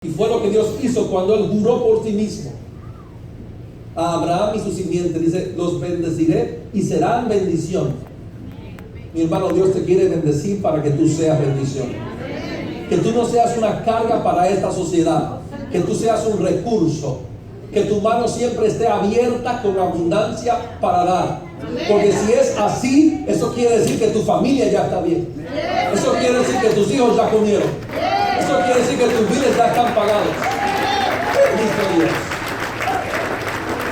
Y fue lo que Dios hizo cuando Él juró por sí mismo a Abraham y su simiente. Dice, los bendeciré y serán bendición. Mi hermano, Dios te quiere bendecir para que tú seas bendición. Que tú no seas una carga para esta sociedad. Que tú seas un recurso. Que tu mano siempre esté abierta con abundancia para dar. Porque si es así, eso quiere decir que tu familia ya está bien. Eso quiere decir que tus hijos ya comieron. Eso quiere decir que tus biles ya están pagados. Bendito Dios.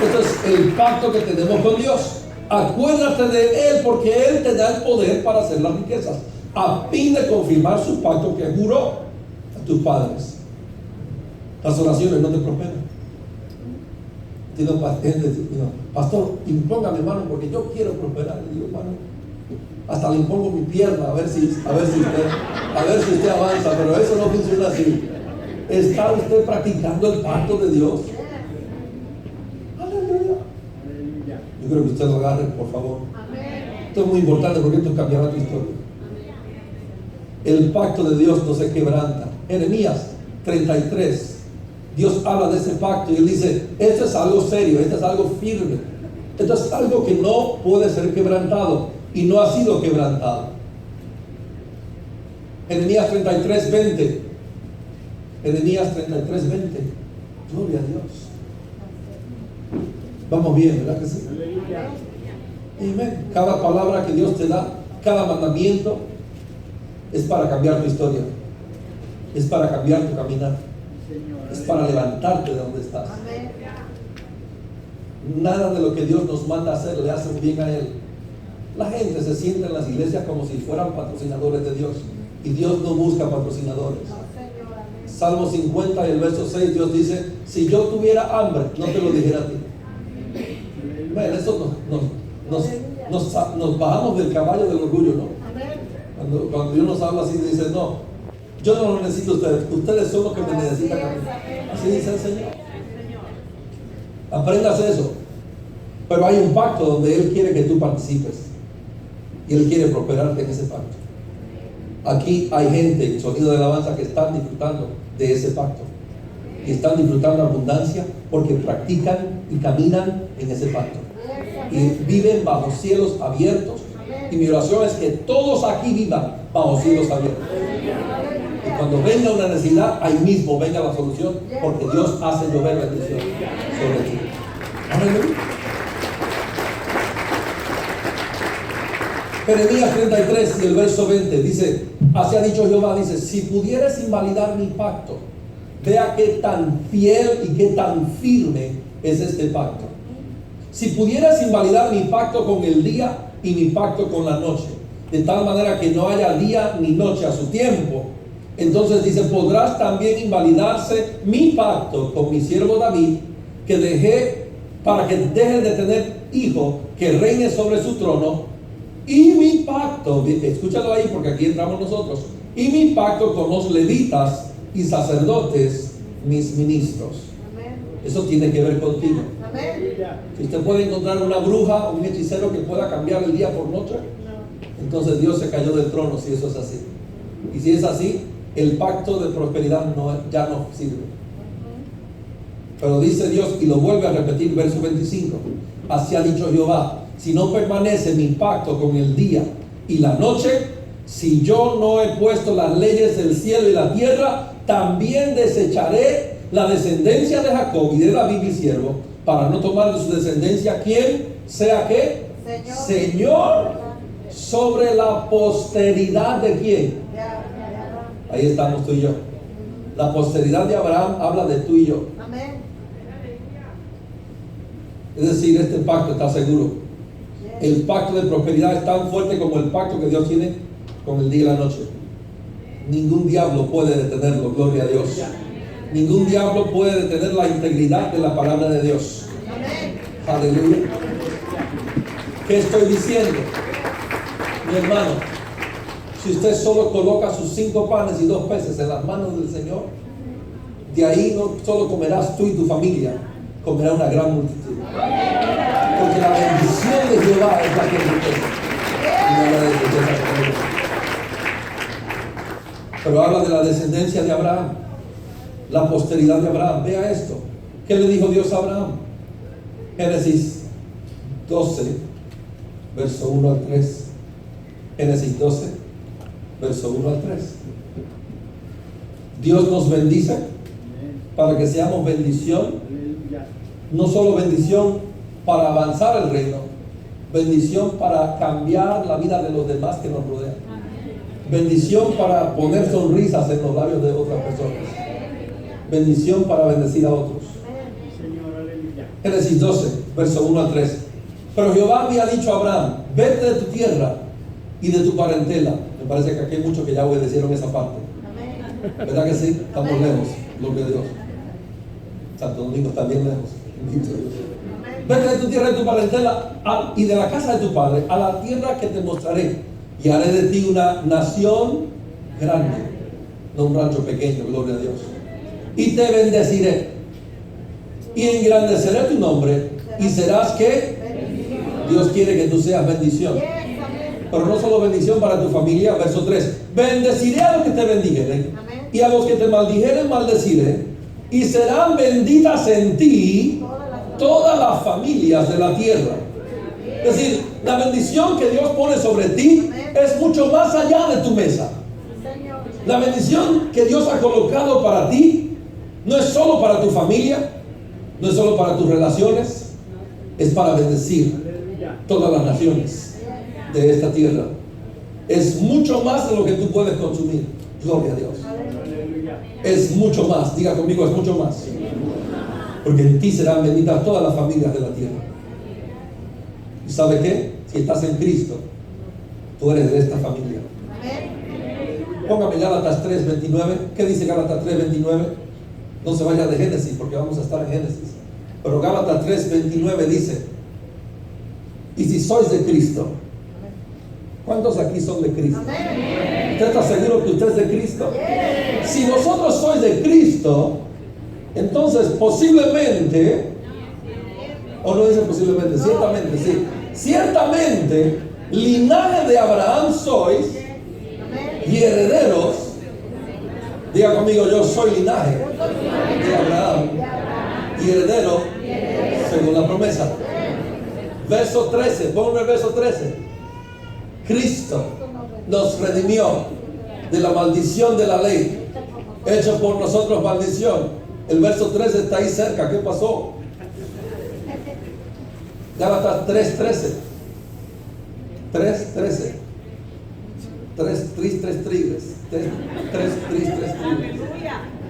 Esto es el pacto que tenemos con Dios. Acuérdate de Él, porque Él te da el poder para hacer las riquezas, a fin de confirmar su pacto que juró a tus padres. Las oraciones no te prosperan. Digo, pastor, impóngame mano porque yo quiero prosperar. Le digo, hermano, hasta le impongo mi pierna a ver si usted avanza, pero eso no funciona así. ¿Está usted practicando el pacto de Dios? Aleluya. Yo creo que usted lo agarre, por favor. Esto es muy importante porque esto cambiará tu historia. El pacto de Dios no se quebranta. Jeremías 33. Dios habla de ese pacto y Él dice, esto es algo serio, esto es algo firme, esto es algo que no puede ser quebrantado y no ha sido quebrantado. Jeremías 33:20. Jeremías 33:20. Gloria a Dios. Vamos bien, ¿verdad que sí? Amén. Cada palabra que Dios te da, cada mandamiento es para cambiar tu historia, es para cambiar tu caminar, es para levantarte de donde estás. Nada de lo que Dios nos manda a hacer le hace un bien a Él. La gente se sienta en las iglesias como si fueran patrocinadores de Dios, y Dios no busca patrocinadores. Salmo 50 y el verso 6, Dios dice, si yo tuviera hambre, no te lo dijera a ti. Bueno, eso nos bajamos del caballo del orgullo, ¿no? Cuando Dios nos habla así, dice, no, yo no lo necesito a ustedes, ustedes son los que me necesitan a mí. Así dice el Señor. Aprendas eso. Pero hay un pacto donde Él quiere que tú participes, y Él quiere prosperarte en ese pacto. Aquí hay gente en sonido de alabanza que están disfrutando de ese pacto, y están disfrutando abundancia porque practican y caminan en ese pacto y viven bajo cielos abiertos. Y mi oración es que todos aquí vivan bajo cielos abiertos. Y cuando venga una necesidad, ahí mismo venga la solución, porque Dios hace llover bendición sobre ti. Amén. Jeremías 33 y el verso 20 dice, así ha dicho Jehová, dice, si pudieras invalidar mi pacto, vea qué tan fiel y qué tan firme es este pacto. Si pudieras invalidar mi pacto con el día y mi pacto con la noche, de tal manera que no haya día ni noche a su tiempo, entonces dice, podrás también invalidarse mi pacto con mi siervo David, que dejé para que deje de tener hijo que reine sobre su trono, y mi pacto, escúchalo ahí porque aquí entramos nosotros, y mi pacto con los levitas y sacerdotes, mis ministros. Eso tiene que ver contigo. Si usted puede encontrar una bruja o un hechicero que pueda cambiar el día por noche, entonces Dios se cayó del trono, si eso es así. Y si es así, el pacto de prosperidad ya no sirve. Pero dice Dios, y lo vuelve a repetir, verso 25, así ha dicho Jehová, si no permanece mi pacto con el día y la noche, si yo no he puesto las leyes del cielo y la tierra, también desecharé la descendencia de Jacob y de David mi siervo, para no tomar de su descendencia quien sea que Señor sobre la posteridad de quién. Ahí estamos tú y yo. La posteridad de Abraham habla de tú y yo. Es decir, este pacto está seguro. El pacto de prosperidad es tan fuerte como el pacto que Dios tiene con el día y la noche. Ningún diablo puede detenerlo, gloria a Dios. Ningún diablo puede detener la integridad de la palabra de Dios. Aleluya. ¿Qué estoy diciendo? Mi hermano, si usted solo coloca sus 5 panes y 2 peces en las manos del Señor, de ahí no solo comerás tú y tu familia, comerá una gran multitud. Porque la bendición de Jehová es la que enriquece, y no la desriqueza. Pero habla de la descendencia de Abraham. la posteridad de Abraham. Vea esto. ¿Qué le dijo Dios a Abraham? Génesis 12, verso 1 al 3. Génesis 12, verso 1 al 3. Dios nos bendice para que seamos bendición. No solo bendición para avanzar el reino, bendición para cambiar la vida de los demás que nos rodean. Bendición para poner sonrisas en los labios de otras personas. Bendición para bendecir a otros. Génesis 12, verso 1 al 3. Pero Jehová había dicho a Abraham: vete de tu tierra y de tu parentela. Me parece que aquí hay muchos que ya obedecieron esa parte. ¿Verdad que sí? Estamos lejos, gloria a Dios. Santo Domingo está bien lejos. Vete de tu tierra y de tu parentela y de la casa de tu padre a la tierra que te mostraré, y haré de ti una nación grande, no un rancho pequeño, gloria a Dios. Y te bendeciré y engrandeceré tu nombre, y serás que Dios quiere que tú seas bendición. Pero no solo bendición para tu familia. Verso 3: bendeciré a los que te bendijeren, y a los que te maldijeren maldeciré, y serán benditas en ti todas las familias de la tierra. Es decir, la bendición que Dios pone sobre ti es mucho más allá de tu mesa. La bendición que Dios ha colocado para ti no es solo para tu familia, no es solo para tus relaciones, es para bendecir todas las naciones de esta tierra. Es mucho más de lo que tú puedes consumir. Gloria a Dios. Es mucho más. Diga conmigo, es mucho más. Porque en ti serán benditas todas las familias de la tierra. ¿Y sabe qué? Si estás en Cristo, tú eres de esta familia. Póngame Gálatas 3:29. ¿Qué dice Gálatas 3:29? No se vaya de Génesis, porque vamos a estar en Génesis. Pero Gálatas 3:29 dice: y si sois de Cristo. ¿Cuántos aquí son de Cristo? ¿Usted está seguro que usted es de Cristo? Si vosotros sois de Cristo, entonces posiblemente, o no dice posiblemente, ciertamente, sí, ciertamente linaje de Abraham sois y herederos. Diga conmigo: yo soy linaje de Abraham y heredero según la promesa. Verso 13, ponme el verso 13. Cristo nos redimió de la maldición de la ley, hecho por nosotros maldición. El verso 13 está ahí cerca. ¿Qué pasó? Gálatas 3:13. 3:13.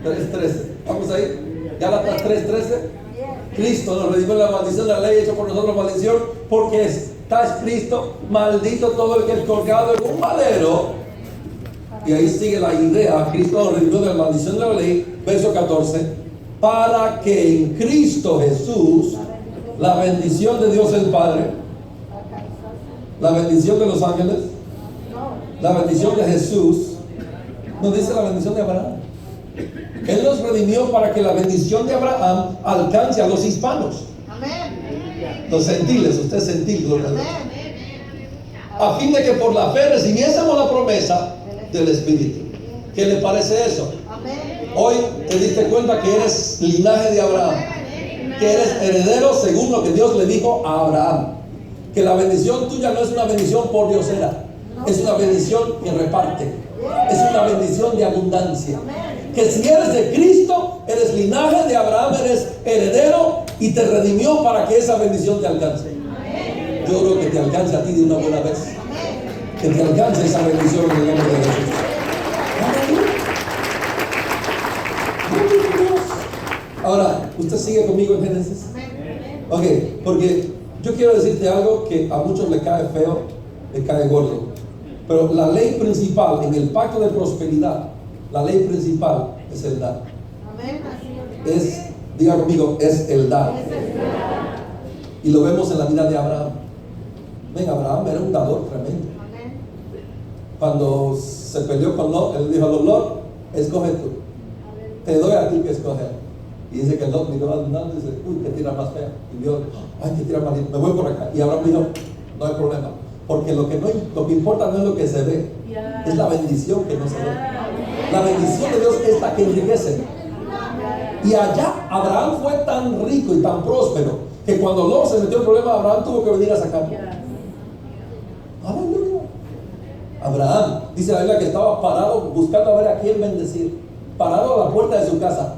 3:13. Vamos ahí. Gálatas 3:13. Cristo nos redimió de la maldición de la ley, hecho por nosotros maldición, porque está escrito: maldito todo el que es colgado en un madero. Y ahí sigue la idea. Cristo nos redimió de la maldición de la ley. Verso 14: para que en Cristo Jesús la bendición de Dios el Padre, la bendición de los ángeles, la bendición de Jesús, nos dice la bendición de Abraham. Él nos redimió para que la bendición de Abraham alcance a los hispanos. Los gentiles, usted es gentil, gloria a Dios. A fin de que por la fe recibiésemos la promesa del Espíritu. ¿Qué le parece eso? Hoy te diste cuenta que eres linaje de Abraham, que eres heredero según lo que Dios le dijo a Abraham. Que la bendición tuya no es una bendición por diosera, es una bendición que reparte, es una bendición de abundancia. Que si eres de Cristo, eres linaje de Abraham, eres heredero, y te redimió para que esa bendición te alcance. Yo creo que te alcance a ti de una buena vez. Que te alcance esa bendición en el nombre de Jesús. Ahora, ¿usted sigue conmigo en Génesis? Ok, porque yo quiero decirte algo que a muchos le cae feo, le cae gordo. Pero la ley principal en el pacto de prosperidad, la ley principal es el dar. Es, diga conmigo, es el dar. Y lo vemos en la vida de Abraham. Ven, Abraham era un dador tremendo. Cuando se peleó con Lot, él dijo a Lot: escoge tú. Te doy a ti que escoger. Y dice que Lot miró al lado y dice: uy, que tira más fea. Y vio: ay, que tira más linda, me voy por acá. Y Abraham dijo: no hay problema. Porque lo que importa no es lo que se ve, es la bendición que no se ve. La bendición de Dios es la que enriquece. Y allá Abraham fue tan rico y tan próspero que cuando Lot se metió en problema, Abraham tuvo que venir a sacarlo. Aleluya. Abraham, dice la Biblia que estaba parado buscando a ver a quién bendecir, parado a la puerta de su casa.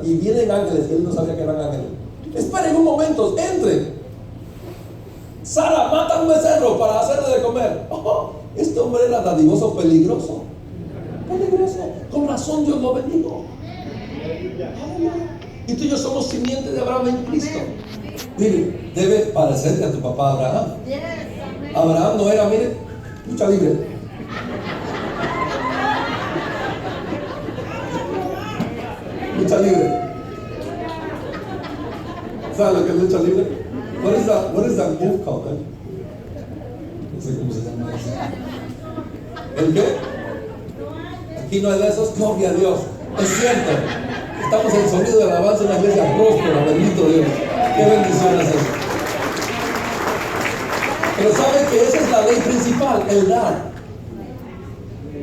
Y vienen ángeles, y él no sabía que eran ángeles. Esperen un momento, entren. Sara, mata un becerro para hacerle de comer. Este hombre era dadivoso, peligroso. Con razón Dios lo bendijo. Y tú y yo somos simiente de Abraham en Cristo. Mire, debe parecerte a tu papá Abraham. Abraham no era, mire, lucha libre. Lucha libre. ¿Sabes lo que es lucha libre? What is that move called? No sé cómo se llama eso. ¿El qué? Aquí no hay de esos. Gloria a Dios. Es cierto. Estamos en el sonido de alabanza en la iglesia próspera. Bendito Dios. Qué bendición es eso. Pero sabe que esa es la ley principal, el dar.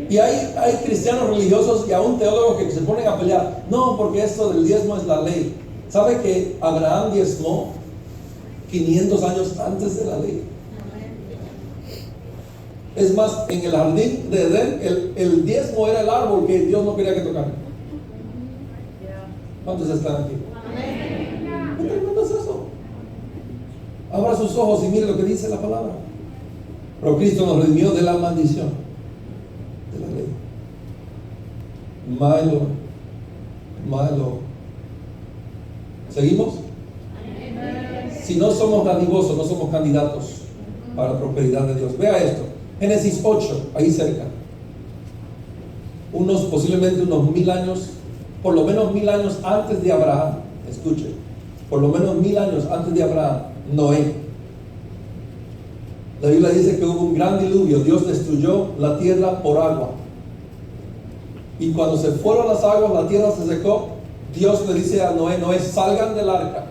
Y hay cristianos religiosos y aún teólogos que se ponen a pelear. No, porque esto del diezmo es la ley. ¿Sabe que Abraham diezmó 500 años antes de la ley? Es más, en el jardín de Edén, el diezmo era el árbol que Dios no quería que tocara. ¿Cuántos están aquí? ¿Qué tremendo es eso? Abra sus ojos y mire lo que dice la palabra. Pero Cristo nos redimió de la maldición de la ley. Malo. ¿Seguimos? Si no somos dadivosos, no somos candidatos para la prosperidad de Dios. Vea esto, Génesis 8, ahí cerca. Posiblemente unos 1000 años, por lo menos 1000 años antes de Abraham. Escuche, por lo menos 1000 años antes de Abraham, Noé. La Biblia dice que hubo un gran diluvio. Dios destruyó la tierra por agua. Y cuando se fueron las aguas, la tierra se secó. Dios le dice a Noé, salgan del arca.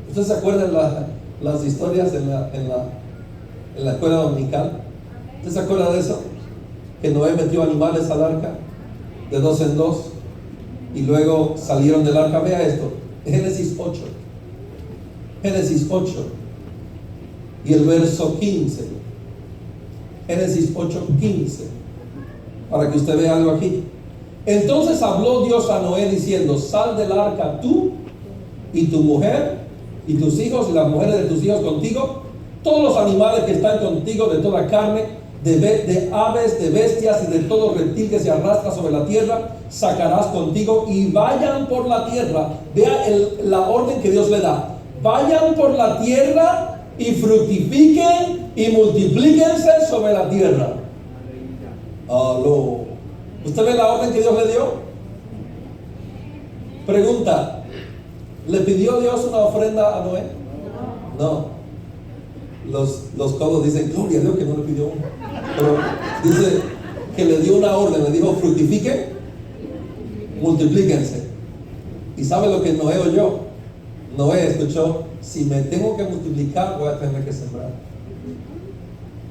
¿Ustedes se acuerdan las historias en la escuela dominical? ¿Ustedes se acuerdan de eso? Que Noé metió animales al arca, de 2 en 2, y luego salieron del arca. Vea esto, Génesis 8. Génesis 8 y el verso 15. Génesis 8:15, para que usted vea algo aquí. Entonces habló Dios a Noé diciendo: sal del arca tú y tu mujer y tus hijos y las mujeres de tus hijos contigo, todos los animales que están contigo, de toda carne, de aves, de bestias y de todo reptil que se arrastra sobre la tierra, sacarás contigo, y vayan por la tierra. Vea la orden que Dios le da. Vayan por la tierra y fructifiquen y multiplíquense sobre la tierra. Aló. ¿Usted ve la orden que Dios le dio? Pregunta: ¿le pidió Dios una ofrenda a Noé? No. Los codos dicen: gloria a Dios que no le pidió una. Pero dice que le dio una orden, le dijo: fructifiquen, multiplíquense. ¿Y sabe lo que Noé oyó? Noé escuchó: si me tengo que multiplicar, voy a tener que sembrar.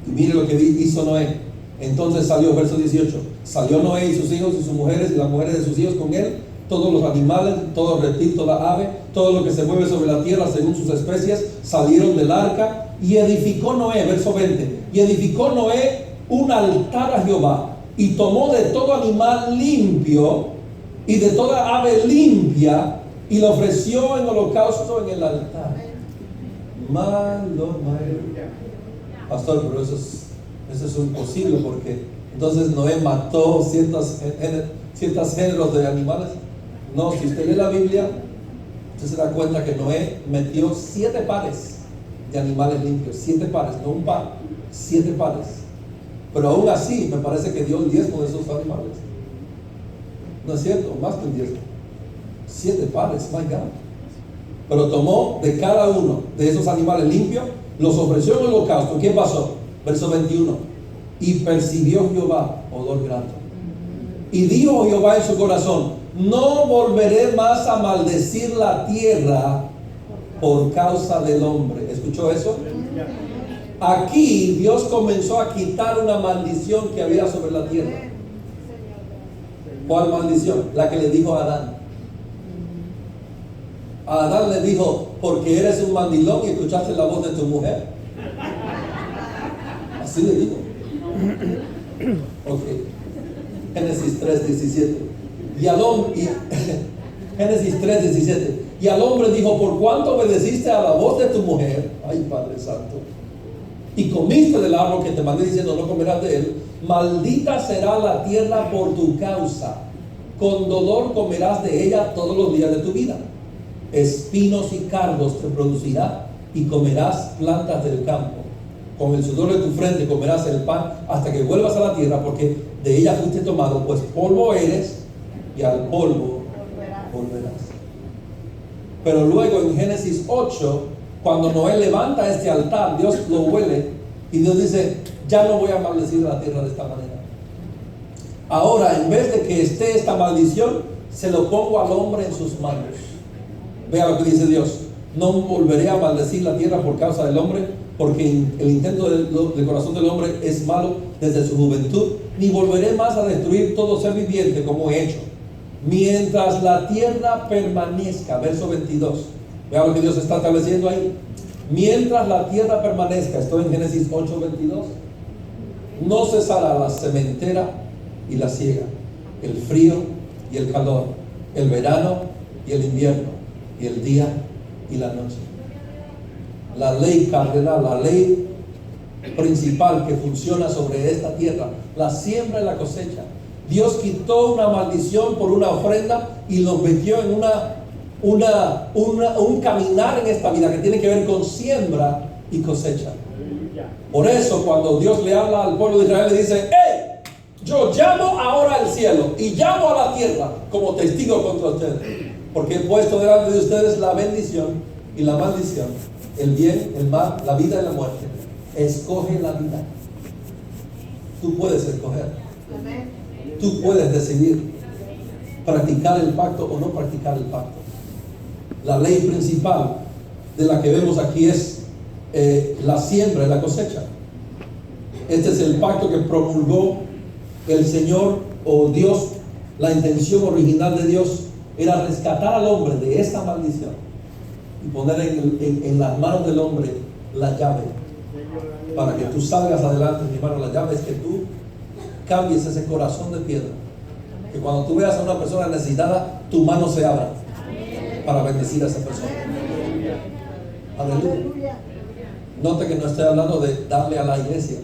Y mire lo que hizo Noé. Entonces salió, verso 18, salió Noé y sus hijos y sus mujeres y las mujeres de sus hijos con él, todos los animales, todo reptil, toda ave, todo lo que se mueve sobre la tierra según sus especies, salieron del arca. Y edificó Noé, verso 20, y edificó Noé un altar a Jehová, y tomó de todo animal limpio y de toda ave limpia, y lo ofreció en holocausto en el altar. Malo. Pastor, pero eso es imposible, porque entonces Noé mató ciertos géneros de animales. No, si usted lee la Biblia, usted se da cuenta que Noé metió 7 pares de animales limpios. 7 pares, no un par, 7 pares. Pero aún así me parece que dio el diezmo de esos animales. No es cierto, más que un diezmo. 7 pares, my God. Pero tomó de cada uno de esos animales limpios, los ofreció en el holocausto. ¿Qué pasó? Verso 21. Y percibió Jehová olor grato. Y dijo Jehová en su corazón: no volveré más a maldecir la tierra por causa del hombre. ¿Escuchó eso? Aquí Dios comenzó a quitar una maldición que había sobre la tierra. ¿Cuál maldición? La que le dijo a Adán. A Adán le dijo, porque eres un mandilón y escuchaste la voz de tu mujer. Así le dijo. Ok. Génesis 3:17. Génesis 3:17. Y al hombre dijo, por cuanto obedeciste a la voz de tu mujer, ay Padre Santo, y comiste del árbol que te mandé diciendo, no comerás de él, maldita será la tierra por tu causa. Con dolor comerás de ella todos los días de tu vida. Espinos y cardos te producirá y comerás plantas del campo. Con el sudor de tu frente comerás el pan hasta que vuelvas a la tierra, porque de ella fuiste tomado, pues polvo eres y al polvo volverás. Pero luego en Génesis 8, cuando Noé levanta este altar, Dios lo huele y Dios dice, ya no voy a maldecir la tierra de esta manera. Ahora, en vez de que esté esta maldición, se lo pongo al hombre en sus manos. Vea lo que dice Dios. No volveré a maldecir la tierra por causa del hombre, porque el intento del corazón del hombre es malo desde su juventud, ni volveré más a destruir todo ser viviente como he hecho. Mientras la tierra permanezca, verso 22. Vea lo que Dios está estableciendo ahí. Mientras la tierra permanezca, estoy en Génesis 8:22, no cesará la sementera y la siega, el frío y el calor, el verano y el invierno, y el día y la noche. La ley cardenal, la ley principal que funciona sobre esta tierra, la siembra y la cosecha. Dios quitó una maldición por una ofrenda y nos metió en un caminar en esta vida que tiene que ver con siembra y cosecha. Por eso cuando Dios le habla al pueblo de Israel, le dice, ¡hey! Yo llamo ahora al cielo y llamo a la tierra como testigo contra ustedes, porque he puesto delante de ustedes la bendición y la maldición, el bien, el mal, la vida y la muerte. Escoge la vida. Tú puedes escoger. Tú puedes decidir practicar el pacto o no practicar el pacto. La ley principal de la que vemos aquí es la siembra y la cosecha. Este es el pacto que promulgó el Señor o Dios. La intención original de Dios era rescatar al hombre de esta maldición y poner en las manos del hombre la llave para que tú salgas adelante. Mi hermano, la llave es que tú cambies ese corazón de piedra, que cuando tú veas a una persona necesitada, tu mano se abra para bendecir a esa persona. Aleluya. Note que no estoy hablando de darle a la iglesia.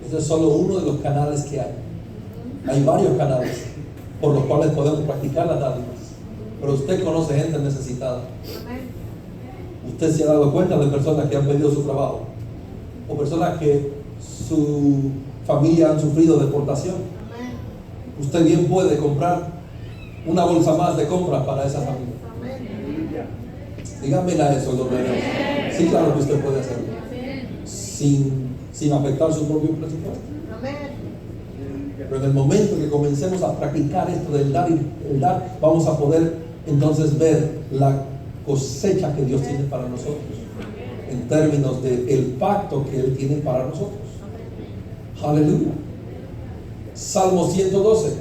Este es solo uno de los canales que hay. Hay varios canales por los cuales podemos practicar las dádivas. Pero usted conoce gente necesitada. Usted se ha dado cuenta de personas que han perdido su trabajo, o personas que su familia han sufrido deportación. Usted bien puede comprar una bolsa más de compras para esa familia. Díganmela eso, los hermanos. Sí, claro que usted puede hacerlo sin afectar su propio presupuesto. Pero en el momento que comencemos a practicar esto del dar y el dar, vamos a poder entonces ver la cosecha que Dios tiene para nosotros en términos del pacto que Él tiene para nosotros. Aleluya. Salmo 112.